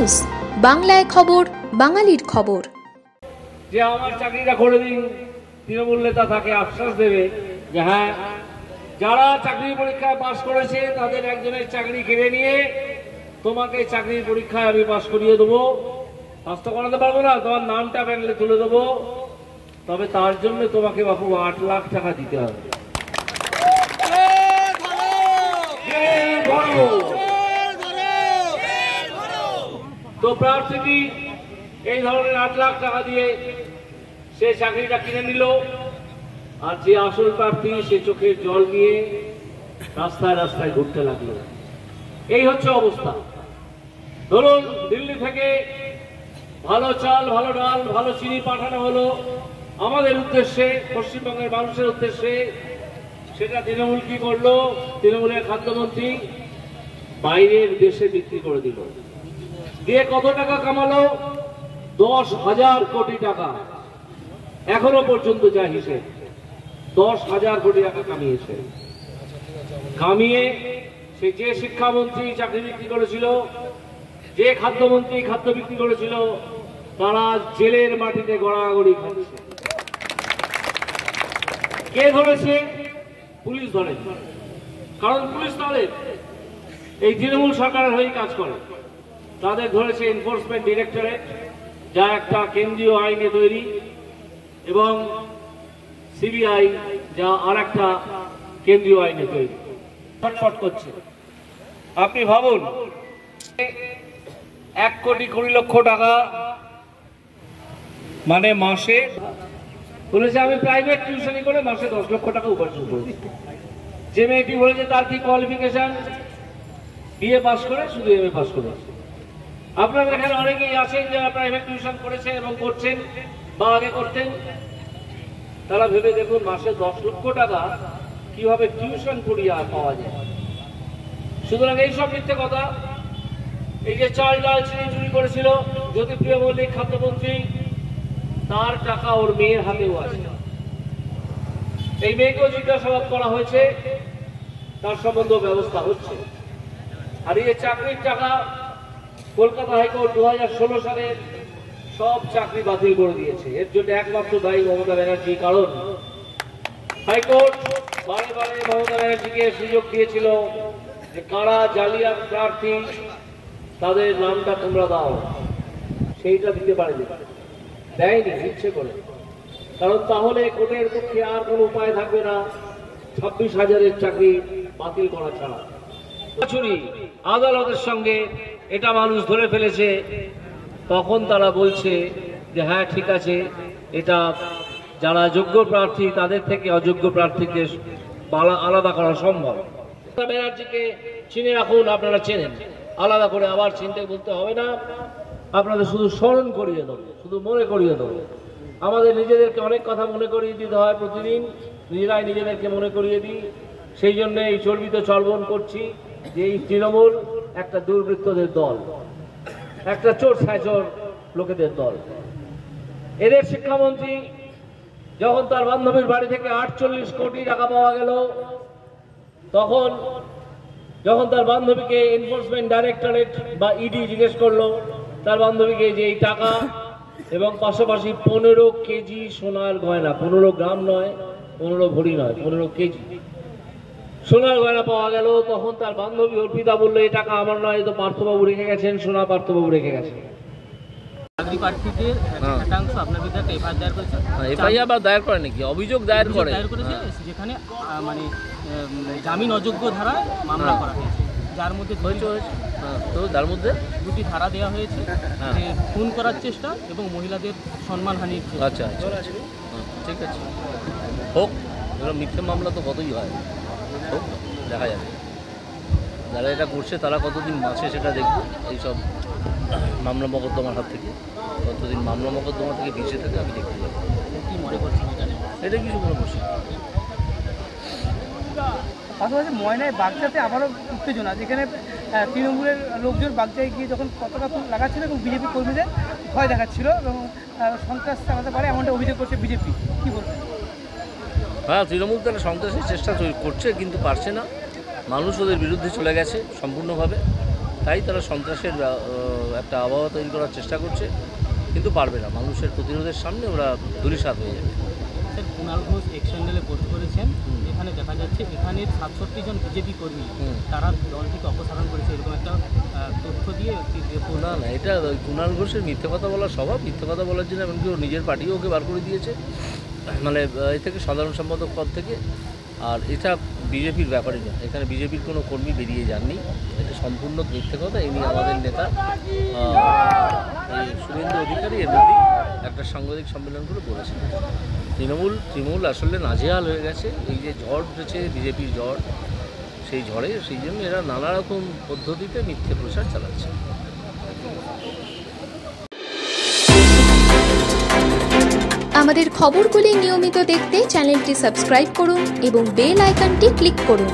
News, বাংলায় খবর, বাঙালির খবর। যে আমার চাকরিটা করে দিন, তৃণমূল নেতা তাকে আশ্বাস দেবে যে হ্যাঁ, যারা চাকরি পরীক্ষায় পাশ করেছে তাদের একজনের চাকরি কেড়ে নিয়ে তোমাকে চাকরির পরীক্ষায় আমি পাশ করিয়ে দেবো। পাস তো করাতে পারবো না, তোমার নামটা ব্যাংকে তুলে দেবো, তবে তার জন্য তোমাকে বাপু 8 লাখ টাকা দিতে হবে। তো প্রার্থী এই ধরনের 8 লাখ টাকা দিয়ে সে চাকরিটা কিনে নিল, আর যে আসল প্রার্থী সে চোখের জল নিয়ে রাস্তায় রাস্তায় ঘুরতে লাগলো। এই হচ্ছে অবস্থা। ধরুন দিল্লি থেকে ভালো চাল, ভালো ডাল, ভালো চিনি পাঠানো হলো আমাদের উদ্দেশ্যে, পশ্চিমবঙ্গের মানুষের উদ্দেশ্যে। সেটা তৃণমূল কি করলো? তৃণমূলের খাদ্যমন্ত্রী বাইরের দেশে বিক্রি করে দিল। দিয়ে কত টাকা কামালো? 10,000 কোটি টাকা। এখনো পর্যন্ত যা হিসেব, 10,000 কোটি টাকা কামিয়েছে। কামিয়ে সে যে শিক্ষামন্ত্রী চাকরি বিক্রি করেছিল, যে খাদ্যমন্ত্রী খাদ্য বিক্রি করেছিল, তারা জেলের মাটিতে গড়াগড়ি খাচ্ছে। কে ধরেছে? পুলিশ ধরে। কারণ পুলিশ ধরে এই তৃণমূল সরকারের হয়ে কাজ করে। তাদের ধরেছে এনফোর্সমেন্ট ডিরেক্টরেট, যা একটা কেন্দ্রীয় আইনে তৈরি, এবং সিবিআই, যা আর একটা কেন্দ্রীয় আইনে তৈরি। ছটফট করছে। আপনি ভাবুন, 1,20,00,000 টাকা মানে মাসে বলেছে আমি প্রাইভেট টিউশনি করে মাসে 10 লক্ষ টাকা উপার্জন করেছি। যে মেয়েটি বলেছে তার কি কোয়ালিফিকেশন, বিএ পাস করে, শুধু এমএ পাস করে। আপনাদের এখানে অনেকেই আছেন যারা প্রাইভেট টিউশন করেছেন এবং করছেন বা আগে করতেন। তারা ভেবে দেখুন মাসে 10 লক্ষ টাকা কিভাবে টিউশন করিয়ে পাওয়া যায়। সুতরাং এইসব মিথ্যে কথা। এই যে চাল ডাল চিনি চুরি করেছিল জ্যোতিপ্রিয় মল্লিক খাদ্যমন্ত্রী, তার টাকা ওর মেয়ের হাতেও আছে। এই মেয়েকেও জিজ্ঞাসাবাদ করা হয়েছে, তার সম্বন্ধ ব্যবস্থা হচ্ছে। আর এই চাকরির টাকা কলকাতা হাইকোর্ট 2016 সালে সব চাকরি বাতিল করে দিয়েছে। এর জন্য একমাত্র দায়ী মমতা ব্যানার্জি। কারণ হাইকোর্ট বারে বারে মমতা ব্যানার্জিকে সুযোগ দিয়েছিল যে কারা জালিয়াত প্রার্থী তাদের নামটা তোমরা দাও, সেইটা দিতে পারেনি, দেয়নি ইচ্ছে করে। কারণ তাহলে কোর্টের পক্ষে আর কোনো উপায় থাকবে না 26,000-এর চাকরি বাতিল করা ছাড়া। আদালতের সঙ্গে এটা মানুষ ধরে ফেলেছে, তখন তারা বলছে যে হ্যাঁ ঠিক আছে, এটা যারা যোগ্য প্রার্থী তাদের থেকে অযোগ্য প্রার্থীকে আলাদা করা সম্ভব। ব্যানার্জিকে চিনে রাখুন, আপনারা চেনেন, আলাদা করে আবার চিনতে বলতে হবে না। আপনাদের শুধু স্মরণ করিয়ে দেবো, শুধু মনে করিয়ে দেবো। আমাদের নিজেদেরকে অনেক কথা মনে করিয়ে দিতে হয় প্রতিদিন, নিজেরাই নিজেদেরকে মনে করিয়ে দিই। সেই জন্য এই চর্বিত চর্বণ করছি যে এই তৃণমূল একটা দুর্বৃত্তদের দল, একটা চোর ছাঁচোর লোকেদের দল। এদের শিক্ষামন্ত্রী যখন তার বান্ধবীর বাড়ি থেকে 48 কোটি টাকা পাওয়া গেল, তখন যখন তার বান্ধবীকে এনফোর্সমেন্ট ডাইরেক্টরেট বা ইডি জিজ্ঞেস করলো তার বান্ধবীকে যে এই টাকা এবং পাশাপাশি 15 কেজি সোনার গয়না, 15 গ্রাম নয়, 15 ভরি নয়, 15 কেজি সোনার গয়না পাওয়া গেল, তখন তার বান্ধবী অর্পিতা বললো এই টাকা আমার নয়, তো পার্থবাবু রেখে গেছেন, সোনা পার্থবাবু রেখে গেছেন। চাকরি প্রার্থীদের একাংশ আপনার বিরুদ্ধে একটা এফআইআর দায়ের করেছে। এফআইআর আবার দায়ের করে নাকি? অভিযোগ দায়ের করেছে, যেখানে মানে জামিন অযোগ্য ধারায় মামলা করা হয়েছে, যার মধ্যে তো তার মধ্যে 2টি ধারা দেওয়া হয়েছে, যে খুন করার চেষ্টা এবং মহিলাদের সম্মানহানির। আচ্ছা আচ্ছা, ঠিক আছে, হোক। মিথ্যে মামলা তো কতই হয়, হোক, দেখা যাবে। যারা এটা করছে তারা কতদিন বাঁচে সেটা দেখবো। এইসব মামলা মকদ্দমার হাত থেকে কতদিন মামলা মকদ্দমা থেকে বেঁচে থাকে আমি দেখতে যাবো। কি মনে করছেন এটা কিছু কোনো বসে। পাশাপাশি ময়নায় বাগদাতে আবারও উত্তেজনা, যেখানে তৃণমূলের লোকজন বাগদায় গিয়ে যখন পতাকা লাগাচ্ছিল এবং বিজেপি কর্মীদের ভয় দেখাচ্ছিল এবং সন্ত্রাস চালাতে পারে এমনটা অভিযোগ করছে বিজেপি, কি বলবেন? হ্যাঁ, তৃণমূল তারা সন্ত্রাসের চেষ্টা করছে কিন্তু পারছে না। মানুষ ওদের বিরুদ্ধে চলে গেছে সম্পূর্ণভাবে, তাই তারা সন্ত্রাসের একটা আবহাওয়া তৈরি করার চেষ্টা করছে, কিন্তু পারবে না। মানুষের প্রতিরোধের সামনে ওরা ধূলিসাৎ হয়ে যাবে। স্যার, কুণাল ঘোষ এক্স হ্যান্ডেলে পোস্ট করেছেন, এখানে দেখা যাচ্ছে এখানের 67 জন বিজেপি কর্মী তারা দল থেকে অপসারণ করেছে, এরকম একটা তথ্য দিয়ে না না, এটা ওই কুণাল ঘোষের মিথ্যে কথা বলার স্বভাব। মিথ্যে কথা বলার জন্য এমনকি ও নিজের পার্টিও ওকে বার করে দিয়েছে, মানে এই থেকে সাধারণ সম্পাদক পদ থেকে। আর এটা বিজেপির ব্যাপারই না, এখানে বিজেপির কোনো কর্মী বেরিয়ে যাননি, এটা সম্পূর্ণ মিথ্যে কথা। এই নিয়ে আমাদের নেতা এই শুভেন্দু অধিকারী এর মধ্যেই একটা সাংবাদিক সম্মেলন করে বলেছেন। তৃণমূল আসলে নাজেহাল হয়ে গেছে। এই যে ঝড় উঠেছে, বিজেপির ঝড়, সেই ঝড়ে সেই জন্য এরা নানা রকম পদ্ধতিতে মিথ্যে প্রচার চালাচ্ছে। আমাদের খবরগুলি নিয়মিত দেখতে চ্যানেলটি সাবস্ক্রাইব করুন এবং বেল আইকনটি ক্লিক করুন।